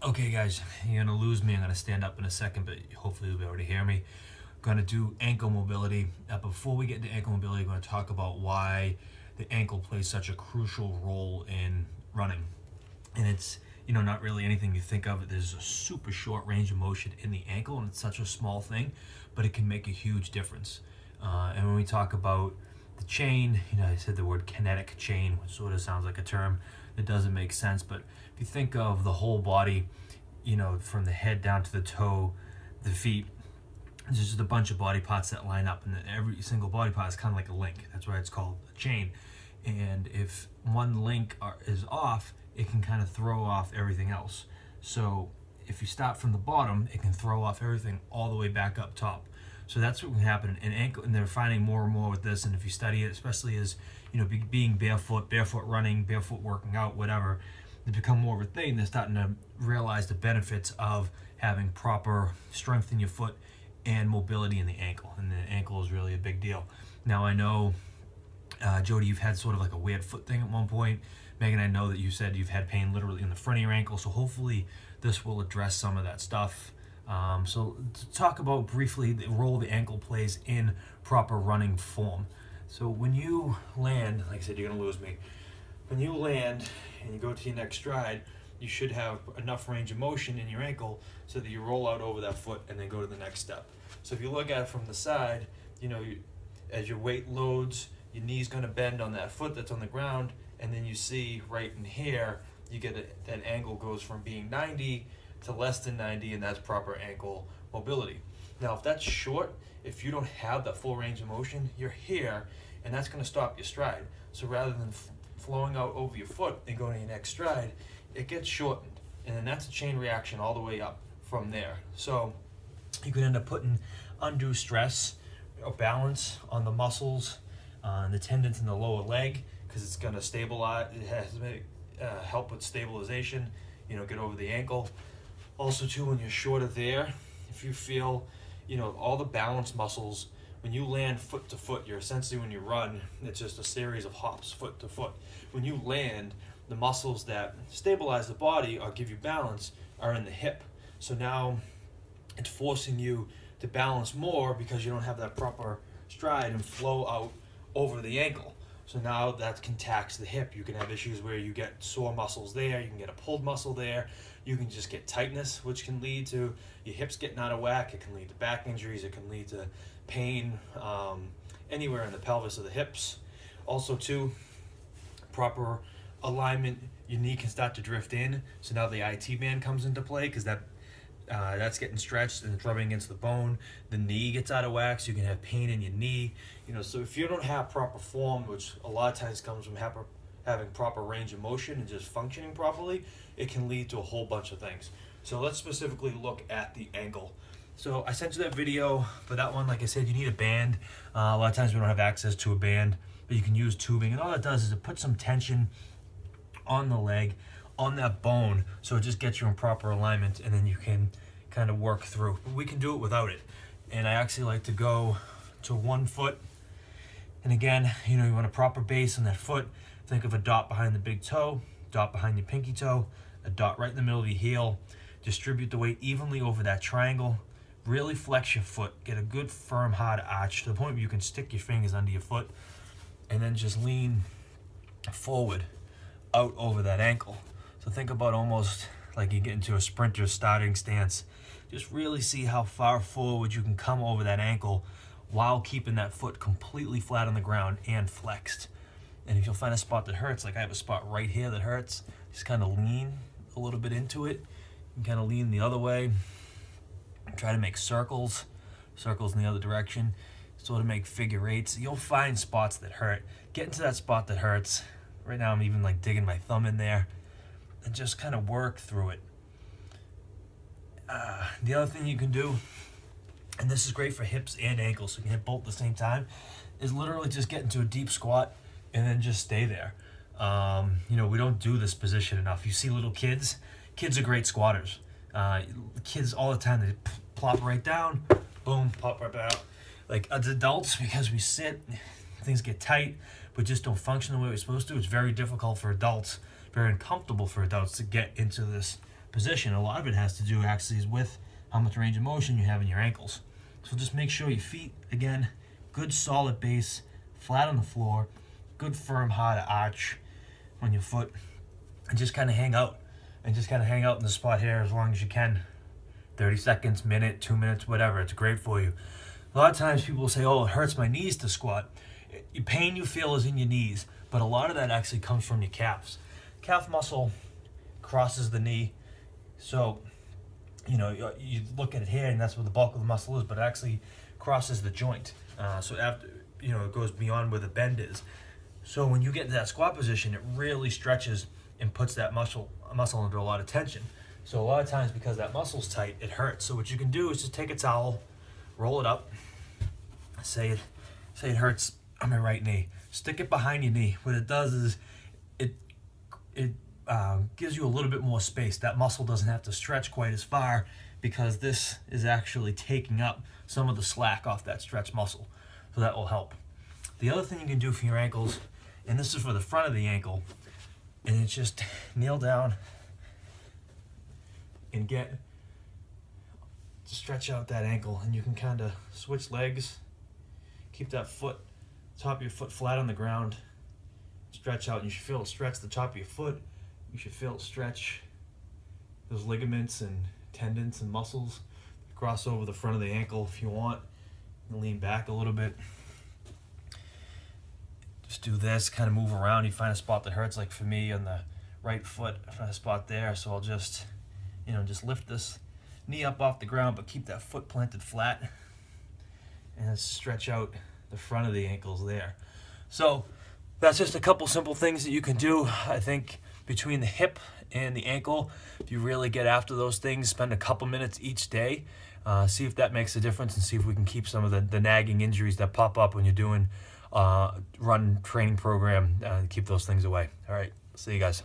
Okay, guys, you're gonna lose me. I'm gonna stand up in a second, but hopefully you'll be able to hear me. Gonna do ankle mobility. Before we get into ankle mobility, I'm gonna talk about why the ankle plays such a crucial role in running. And it's, not really anything you think of. There's a super short range of motion in the ankle, and it's such a small thing, but it can make a huge difference. And when we talk about the chain, I said the word kinetic chain, which sort of sounds like a term that doesn't make sense, but if you think of the whole body, from the head down to the toe, the feet, there's just a bunch of body parts that line up, and every single body part is kind of like a link. That's why it's called a chain. And if one link is off, it can kind of throw off everything else. So if you start from the bottom, it can throw off everything all the way back up top. So that's what can happen in ankle, and they're finding more and more with this. And if you study it, especially as being barefoot running, barefoot working out, whatever, they become more of a thing. They're starting to realize the benefits of having proper strength in your foot and mobility in the ankle. And the ankle is really a big deal. Now I know, Jody, you've had sort of like a weird foot thing at one point. Megan, I know that you said you've had pain literally in the front of your ankle. So hopefully this will address some of that stuff. So to talk about briefly the role the ankle plays in proper running form. So when you land, like I said, you're going to lose me. When you land and you go to your next stride, you should have enough range of motion in your ankle so that you roll out over that foot and then go to the next step. So if you look at it from the side, as your weight loads, your knee's going to bend on that foot that's on the ground, and then you see right in here, you get that angle goes from being 90 to less than 90, and that's proper ankle mobility. Now, if that's short, if you don't have that full range of motion, you're here, and that's going to stop your stride. So rather than flowing out over your foot and going to your next stride, it gets shortened, and then that's a chain reaction all the way up from there. So you could end up putting undue stress or balance on the muscles, and the tendons in the lower leg, because it's going to stabilize. It has to help with stabilization, get over the ankle. Also too, when you're shorter there, if you feel, all the balance muscles, when you land foot to foot, you're essentially, when you run, it's just a series of hops foot to foot. When you land, the muscles that stabilize the body or give you balance are in the hip. So now it's forcing you to balance more because you don't have that proper stride and flow out over the ankle. So now that can tax the hip. You can have issues where you get sore muscles there, you can get a pulled muscle there, you can just get tightness, which can lead to your hips getting out of whack. It can lead to back injuries, it can lead to pain anywhere in the pelvis or the hips. Also too, proper alignment, your knee can start to drift in. So now the IT band comes into play, because that's getting stretched and it's rubbing against the bone. The knee gets out of whack, so you can have pain in your knee. So if you don't have proper form, which a lot of times comes from having proper range of motion and just functioning properly, it can lead to a whole bunch of things. So let's specifically look at the ankle. So I sent you that video, but that one, like I said, you need a band. A lot of times we don't have access to a band, but you can use tubing, and all it does is it puts some tension on the leg, on that bone, so it just gets you in proper alignment, and then you can kind of work through. But we can do it without it. And I actually like to go to one foot, and again, you want a proper base on that foot. Think of a dot behind the big toe, dot behind your pinky toe, a dot right in the middle of your heel. Distribute the weight evenly over that triangle. Really flex your foot. Get a good firm hard arch to the point where you can stick your fingers under your foot, and then just lean forward out over that ankle. So think about almost like you get into a sprinter starting stance. Just really see how far forward you can come over that ankle while keeping that foot completely flat on the ground and flexed. And if you'll find a spot that hurts, like I have a spot right here that hurts, just kind of lean a little bit into it and kind of lean the other way. Try to make circles in the other direction, sort of make figure eights. You'll find spots that hurt. Get into that spot that hurts. Right now I'm even like digging my thumb in there, and just kind of work through it. The other thing you can do, and this is great for hips and ankles, so you can hit both at the same time, is literally just get into a deep squat and then just stay there. We don't do this position enough. You see little kids are great squatters. Kids all the time, they plop right down, boom, pop right out. Like as adults, because we sit, things get tight, but just don't function the way we're supposed to. It's very difficult for adults, very uncomfortable for adults to get into this position. A lot of it has to do actually is with how much range of motion you have in your ankles. So just make sure your feet, again, good solid base, flat on the floor, good firm hard arch on your foot, and just kind of hang out. And just kind of hang out in the spot here as long as you can. 30 seconds, minute, 2 minutes, whatever. It's great for you. A lot of times people will say, oh, it hurts my knees to squat. The pain you feel is in your knees, but a lot of that actually comes from your calves. Calf muscle crosses the knee. So, you know, you look at it here and that's where the bulk of the muscle is, but it actually crosses the joint. So after, you know, it goes beyond where the bend is. So when you get into that squat position, it really stretches and puts that muscle under a lot of tension. So a lot of times because that muscle's tight, it hurts. So what you can do is just take a towel, roll it up, say it hurts on my right knee. Stick it behind your knee. What it does is it gives you a little bit more space. That muscle doesn't have to stretch quite as far because this is actually taking up some of the slack off that stretch muscle. So that will help. The other thing you can do for your ankles, and this is for the front of the ankle, and it's just kneel down and stretch out that ankle, and you can kind of switch legs, keep that top of your foot flat on the ground, stretch out, and you should feel it stretch the top of your foot. You should feel it stretch those ligaments and tendons and muscles. Cross over the front of the ankle if you want, and lean back a little bit. Just do this, kind of move around. You find a spot that hurts, like for me on the right foot, I find a spot there. So I'll just, you know, just lift this knee up off the ground, but keep that foot planted flat and stretch out the front of the ankles there. So that's just a couple simple things that you can do. I think between the hip and the ankle, if you really get after those things, spend a couple minutes each day, see if that makes a difference, and see if we can keep some of the nagging injuries that pop up when you're doing run training program, keep those things away. All right, see you guys.